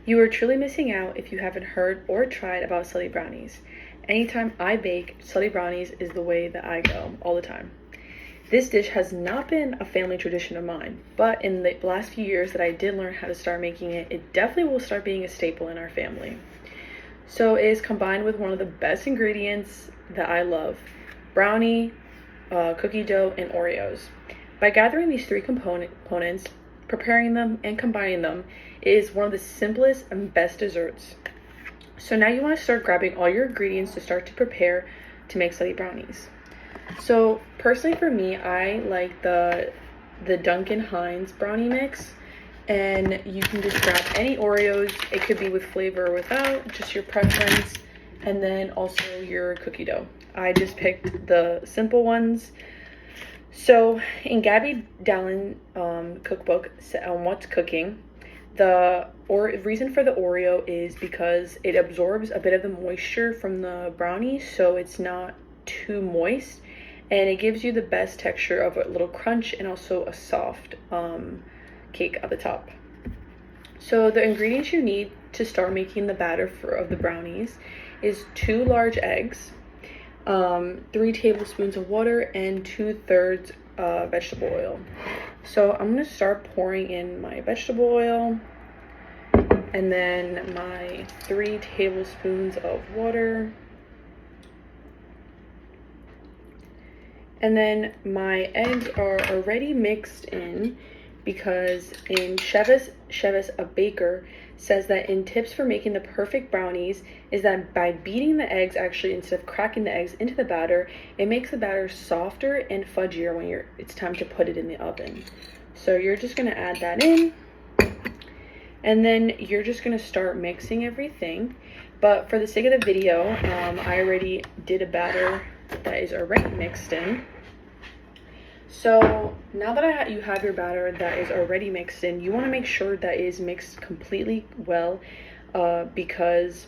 You are truly missing out if you haven't heard or tried about Slutty Brownies. Anytime I bake, Slutty Brownies is the way that I go all the time. This dish has not been a family tradition of mine, but in the last few years that I did learn how to start making it, it definitely will start being a staple in our family. So it is combined with one of the best ingredients that I love, brownie, cookie dough, and Oreos. By gathering these three components, preparing them, and combining them, it is one of the simplest and best desserts. So now you want to start grabbing all your ingredients to start to prepare to make Slutty Brownies. So personally for me, I like the Duncan Hines brownie mix, and you can just grab any Oreos. It could be with flavor or without, just your preference, and then also your cookie dough. I just picked the simple ones. So in Gabby Dallin cookbook on what's cooking, the reason for the Oreo is because it absorbs a bit of the moisture from the brownie, so it's not too moist, and it gives you the best texture of a little crunch and also a soft cake at the top. So the ingredients you need to start making the batter of the brownies is 2 large eggs, 3 tablespoons of water, and 2/3 vegetable oil. So I'm going to start pouring in my vegetable oil, and then my 3 tablespoons of water, and then my eggs are already mixed in, because in Chevis, a baker, says that in tips for making the perfect brownies is that by beating the eggs, actually instead of cracking the eggs into the batter, it makes the batter softer and fudgier when it's time to put it in the oven. So you're just going to add that in, and then you're just going to start mixing everything. But for the sake of the video, I already did a batter that is already mixed in. So now that you have your batter that is already mixed in, you want to make sure that it is mixed completely well, because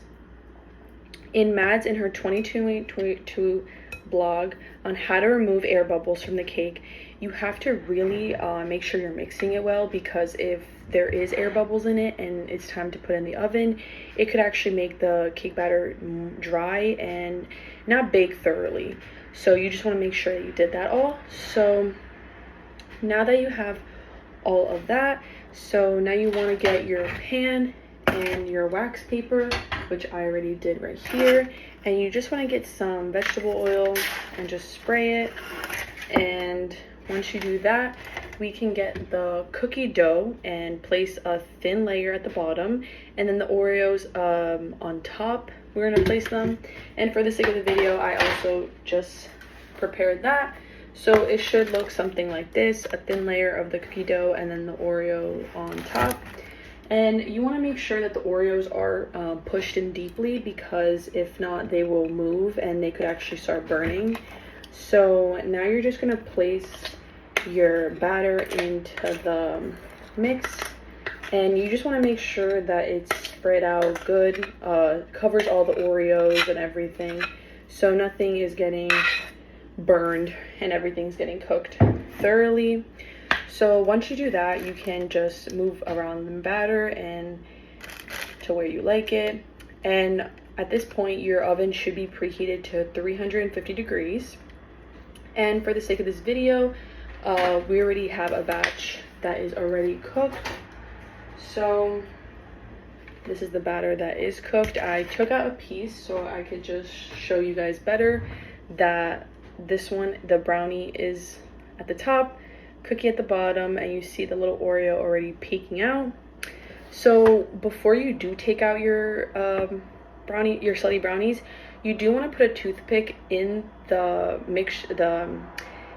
in Mads, in her 2022 blog on how to remove air bubbles from the cake, you have to really make sure you're mixing it well, because if there is air bubbles in it and it's time to put in the oven, it could actually make the cake batter dry and not bake thoroughly. So you just want to make sure that you did that all. So now that you have all of that, so now you want to get your pan and your wax paper, which I already did right here, and you just want to get some vegetable oil and just spray it. And once you do that, we can get the cookie dough and place a thin layer at the bottom, and then the Oreos on top. We're going to place them, and for the sake of the video, I also just prepared that. So it should look something like this, a thin layer of the cookie dough and then the Oreo on top. And you want to make sure that the Oreos are pushed in deeply, because if not, they will move and they could actually start burning. So now you're just going to place your batter into the mix, and you just want to make sure that it's spread out good, covers all the Oreos and everything, so nothing is getting burned and everything's getting cooked thoroughly. So once you do that, you can just move around the batter and to where you like it. And at this point, your oven should be preheated to 350 degrees. And for the sake of this video, we already have a batch that is already cooked. So this is the batter that is cooked. I took out a piece so I could just show you guys better that this one, the brownie is at the top, cookie at the bottom, and you see the little Oreo already peeking out. So before you do take out your your Slutty Brownies, you do want to put a toothpick in the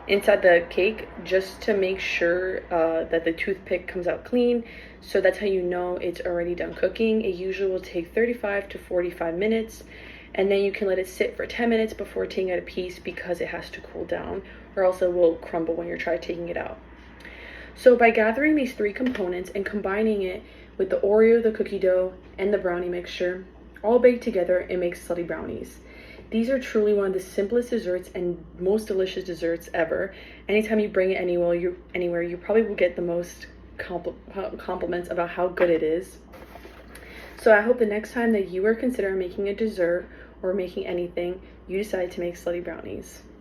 inside the cake, just to make sure that the toothpick comes out clean. So that's how you know it's already done cooking. It usually will take 35 to 45 minutes, and then you can let it sit for 10 minutes before taking out a piece, because it has to cool down, or else it will crumble when you try taking it out. So by gathering these 3 components and combining it with the Oreo, the cookie dough, and the brownie mixture, all baked together, it makes Slutty Brownies. These are truly one of the simplest desserts and most delicious desserts ever. Anytime you bring it anywhere, you probably will get the most compliments about how good it is. So I hope the next time that you are considering making a dessert or making anything, you decide to make slutty brownies.